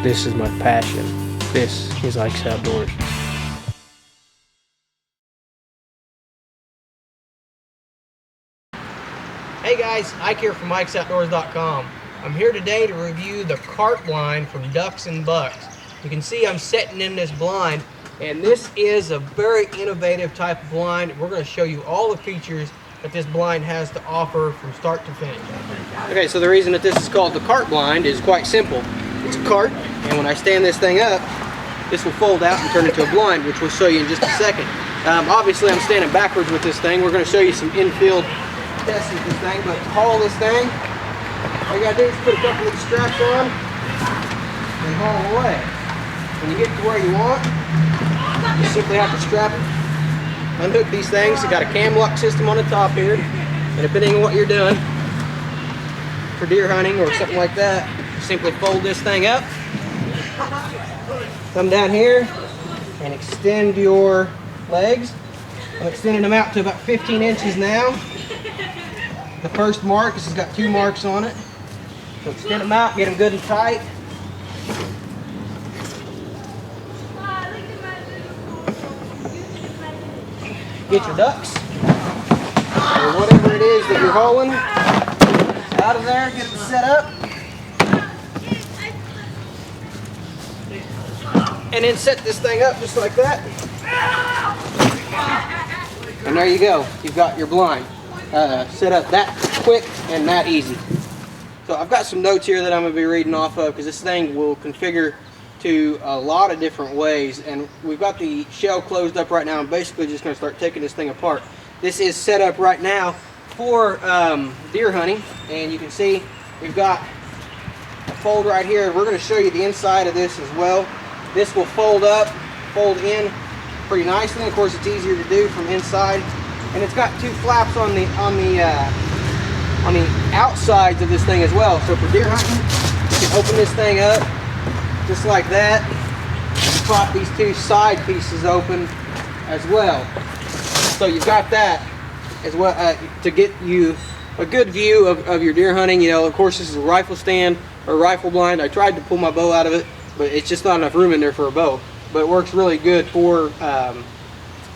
This is my passion. This is Ike's Outdoors. Hey guys, Ike here from IkesOutdoors.com. I'm here today to review the cart blind from Ducks and Bucks. You can see I'm setting in this blind, and this is a very innovative type of blind. We're going to show you all the features that this blind has to offer from start to finish. Okay, so the reason that this is called the cart blind is quite simple. It's a cart, and when I stand this thing up, this will fold out and turn into a blind, which we'll show you in just a second. Obviously, I'm standing backwards with this thing. We're going to show you some infield tests with this thing, but to haul this thing, all you got to do is put a couple of straps on and haul away. When you get to where you want, you simply have to strap it, unhook these things. It's got a cam lock system on the top here, and depending on what you're doing, for deer hunting or something like that, simply fold this thing up, come down here, and extend your legs. I'm extending them out to about 15 inches now. The first mark, this has got 2 marks on it. So extend them out, get them good and tight. Get your ducks, or whatever it is that you're hauling, out of there, get them set up. And then set this thing up just like that. And there you go, you've got your blind. Set up that quick and that easy. So I've got some notes here that I'm going to be reading off of, because this thing will configure to a lot of different ways, and we've got the shell closed up right now. I'm basically just going to start taking this thing apart. This is set up right now for deer hunting, and you can see we've got a fold right here. We're going to show you the inside of this as well. This will fold up, fold in pretty nicely. Of course, it's easier to do from inside, and it's got 2 flaps on the outsides of this thing as well. So for deer hunting, you can open this thing up just like that. You pop these 2 side pieces open as well. So you've got that as well to get you a good view of your deer hunting. You know, of course, this is a rifle stand or rifle blind. I tried to pull my bow out of it, but it's just not enough room in there for a bow. But it works really good for a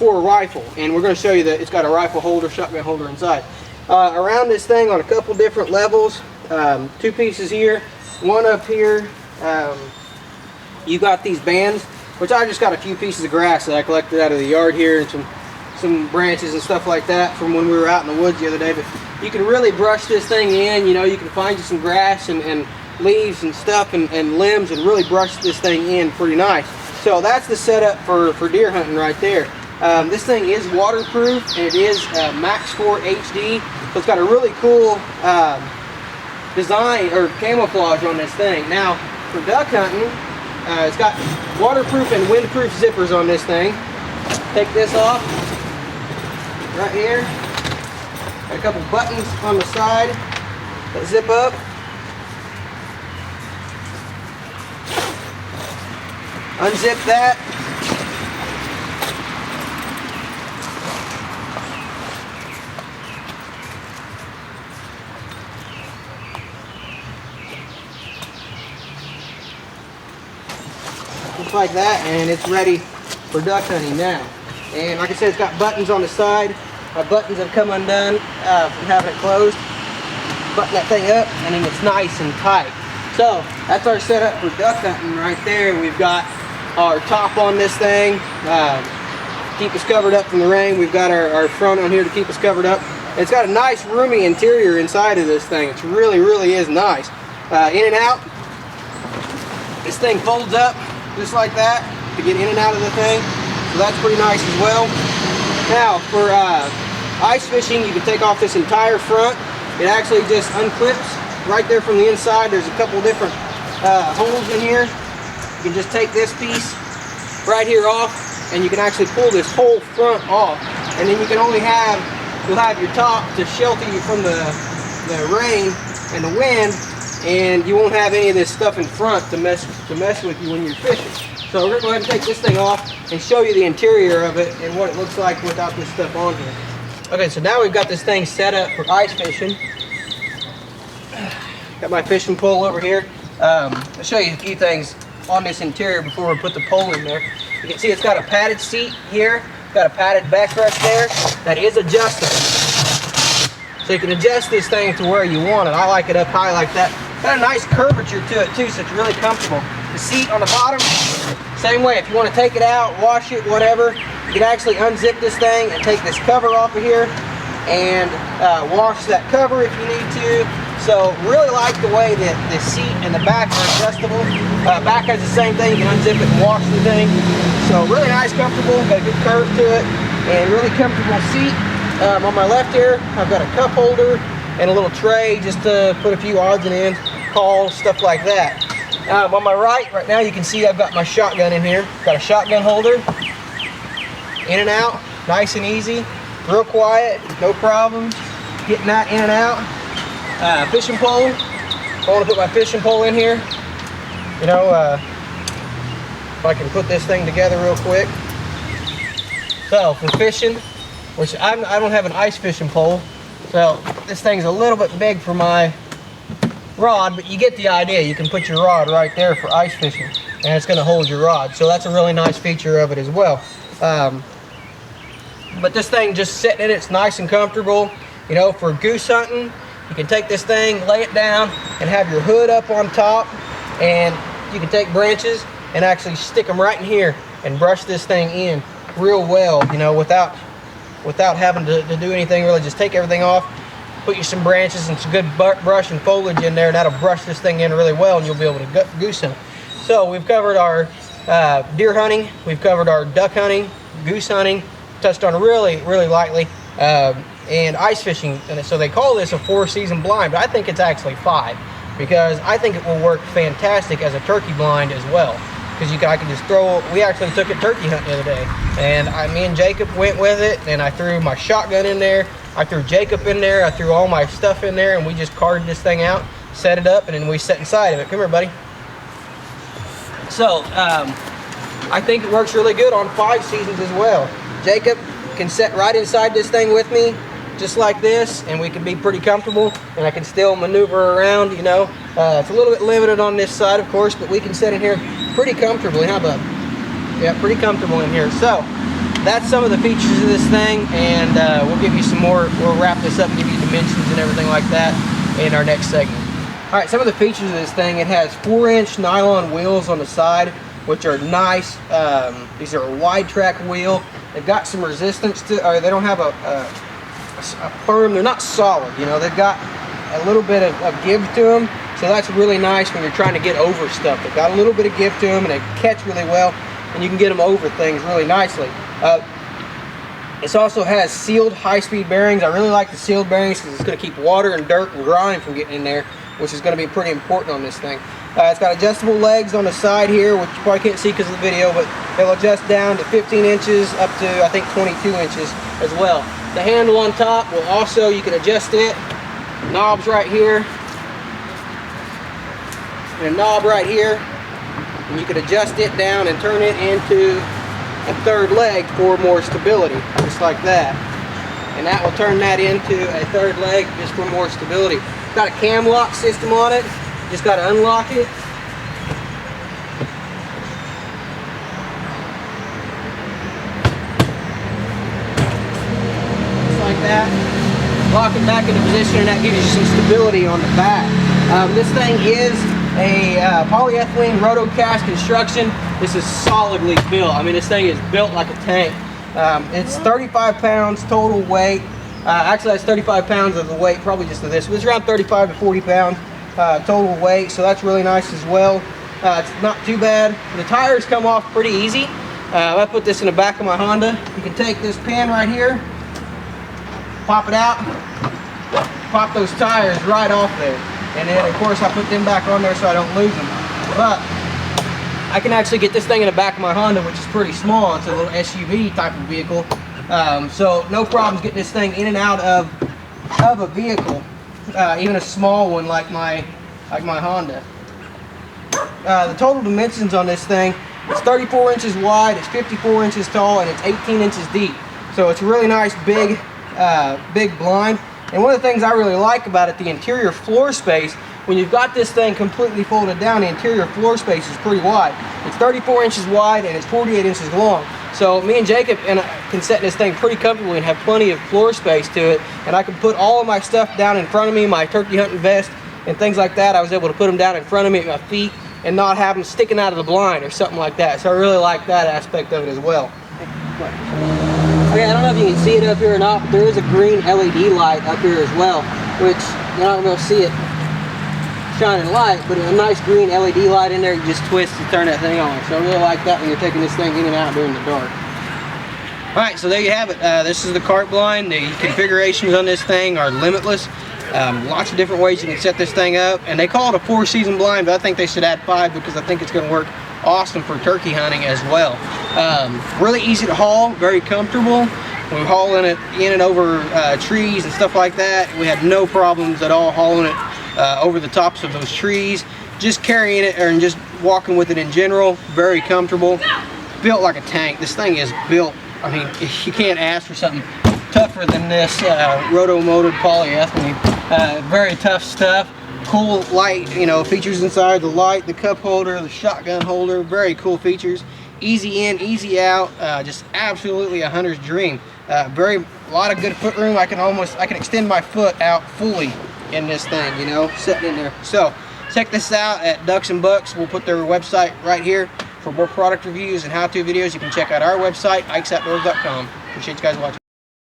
rifle, and we're going to show you that it's got a rifle holder, shotgun holder inside. Around this thing on a couple different levels, 2 pieces here, 1 up here. You got these bands, which I just got a few pieces of grass that I collected out of the yard here, and some branches and stuff like that from when we were out in the woods the other day. But you can really brush this thing in. You know, you can find you some grass and leaves and stuff and limbs, and really brush this thing in pretty nice. So that's the setup for deer hunting right there. This thing is waterproof, and it is Max 4 HD. So it's got a really cool design or camouflage on this thing. Now for duck hunting, it's got waterproof and windproof zippers on this thing. Take this off right here. Got a couple buttons on the side that zip up. Unzip that. Just like that, and it's ready for duck hunting now. And like I said, it's got buttons on the side. My buttons have come undone from having it closed. Button that thing up, and then it's nice and tight. So that's our setup for duck hunting right there. We've got our top on this thing, keep us covered up from the rain. We've got our front on here to keep us covered up. It's got a nice roomy interior inside of this thing. It really is nice. In and out, this thing folds up just like that to get in and out of the thing. So that's pretty nice as well. Now for ice fishing, you can take off this entire front. It actually just unclips right there from the inside. There's a couple different holes in here. You can just take this piece right here off, and you can actually pull this whole front off. And then you can only you'll have your top to shelter you from the rain and the wind, and you won't have any of this stuff in front to mess with you when you're fishing. So we're going to go ahead and take this thing off and show you the interior of it and what it looks like without this stuff on here. Okay, so now we've got this thing set up for ice fishing. Got my fishing pole over here. I'll show you a few things on this interior before we put the pole in there. You can see it's got a padded seat here, got a padded backrest there that is adjustable. So you can adjust this thing to where you want it. I like it up high like that. Got a nice curvature to it too, so it's really comfortable. The seat on the bottom, same way. If you want to take it out, wash it, whatever, you can actually unzip this thing and take this cover off of here and wash that cover if you need to. So really like the way that the seat and the back are adjustable. Back has the same thing. You can unzip it and wash the thing. So really nice, comfortable, got a good curve to it, and really comfortable seat. On my left here, I've got a cup holder and a little tray just to put a few odds and ends, calls, stuff like that. On my right now, you can see I've got my shotgun in here. Got a shotgun holder, in and out, nice and easy, real quiet, no problems, getting that in and out. Fishing pole, I want to put my fishing pole in here. You know, if I can put this thing together real quick. So for fishing, which I don't have an ice fishing pole, so this thing's a little bit big for my rod, but you get the idea. You can put your rod right there for ice fishing, and it's going to hold your rod. So that's a really nice feature of it as well. But this thing just sitting in it's nice and comfortable. You know, for goose hunting, you can take this thing, lay it down, and have your hood up on top, and you can take branches and actually stick them right in here and brush this thing in real well, you know, without having to do anything really. Just take everything off, put you some branches and some good brush and foliage in there, and that'll brush this thing in really well, and you'll be able to goose hunt. So we've covered our deer hunting, we've covered our duck hunting, goose hunting, touched on really lightly, and ice fishing. And so they call this a 4-season blind, but I think it's actually 5, because I think it will work fantastic as a turkey blind as well. Because I can just throw, we actually took it turkey hunting the other day, and me and Jacob went with it, and I threw my shotgun in there, I threw Jacob in there, I threw all my stuff in there, and we just carted this thing out, set it up, and then we sat inside of it. Come here, buddy. So, I think it works really good on 5 seasons as well. Jacob can sit right inside this thing with me, just like this, and we can be pretty comfortable, and I can still maneuver around, you know. It's a little bit limited on this side, of course, but we can sit in here pretty comfortably. How about? Yeah, pretty comfortable in here. So that's some of the features of this thing, and we'll give you some more. We'll wrap this up and give you dimensions and everything like that in our next segment. All right, some of the features of this thing: it has 4-inch nylon wheels on the side, which are nice. These are a wide track wheel. They've got some resistance to, or they don't have a firm. They're not solid. You know, they've got a little bit of give to them. So that's really nice when you're trying to get over stuff. They've got a little bit of give to them, and they catch really well, and you can get them over things really nicely. This also has sealed high-speed bearings. I really like the sealed bearings because it's going to keep water and dirt and grime from getting in there, which is going to be pretty important on this thing. It's got adjustable legs on the side here, which you probably can't see because of the video, but they'll adjust down to 15 inches up to, I think, 22 inches as well. The handle on top will also, you can adjust it. Knobs right here. And a knob right here, and you can adjust it down and turn it into a 3rd leg for more stability, just like that. And that will turn that into a 3rd leg just for more stability. It's got a cam lock system on it. Just got to unlock it. Just like that. Lock it back into position, and that gives you some stability on the back. This thing is a polyethylene rotocast construction. This is solidly built. I mean, this thing is built like a tank. It's 35 pounds total weight. Actually, that's 35 pounds of the weight, probably just of this. But it's around 35 to 40 pounds total weight, so that's really nice as well. It's not too bad. The tires come off pretty easy. I put this in the back of my Honda. You can take this pin right here, pop it out, pop those tires right off there. And then, of course, I put them back on there so I don't lose them. But I can actually get this thing in the back of my Honda, which is pretty small. It's a little SUV type of vehicle. So no problems getting this thing in and out of a vehicle, even a small one like my Honda. The total dimensions on this thing, it's 34 inches wide, it's 54 inches tall, and it's 18 inches deep. So it's a really nice big blind. And one of the things I really like about it, the interior floor space when you've got this thing completely folded down, the interior floor space is pretty wide. It's 34 inches wide and it's 48 inches long. So me and Jacob can set this thing pretty comfortably and have plenty of floor space to it. And I can put all of my stuff down in front of me, my turkey hunting vest and things like that. I was able to put them down in front of me at my feet and not have them sticking out of the blind or something like that. So I really like that aspect of it as well. Okay, I don't know if you can see it up here or not, but there is a green LED light up here as well, which you're not going to see it shining light, but a nice green LED light in there. You just twist to turn that thing on. So I really like that when you're taking this thing in and out during the dark. Alright, so there you have it. This is the cart blind. The configurations on this thing are limitless. Lots of different ways you can set this thing up. And they call it a 4-season blind, but I think they should add 5 because I think it's going to work awesome for turkey hunting as well. Really easy to haul, very comfortable. We're hauling it in and over trees and stuff like that. We had no problems at all hauling it over the tops of those trees. Just carrying it and just walking with it in general, very comfortable. Built like a tank. This thing is built, I mean, you can't ask for something tougher than this roto-molded polyethylene. Very tough stuff. Cool light, you know, features inside, the light, the cup holder, the shotgun holder, very cool features. Easy in, easy out, just absolutely a hunter's dream. A lot of good foot room. I can extend my foot out fully in this thing, you know, sitting in there. So check this out at Ducks and Bucks. We'll put their website right here. For more product reviews and how-to videos, you can check out our website, ikesoutdoors.com. Appreciate you guys watching.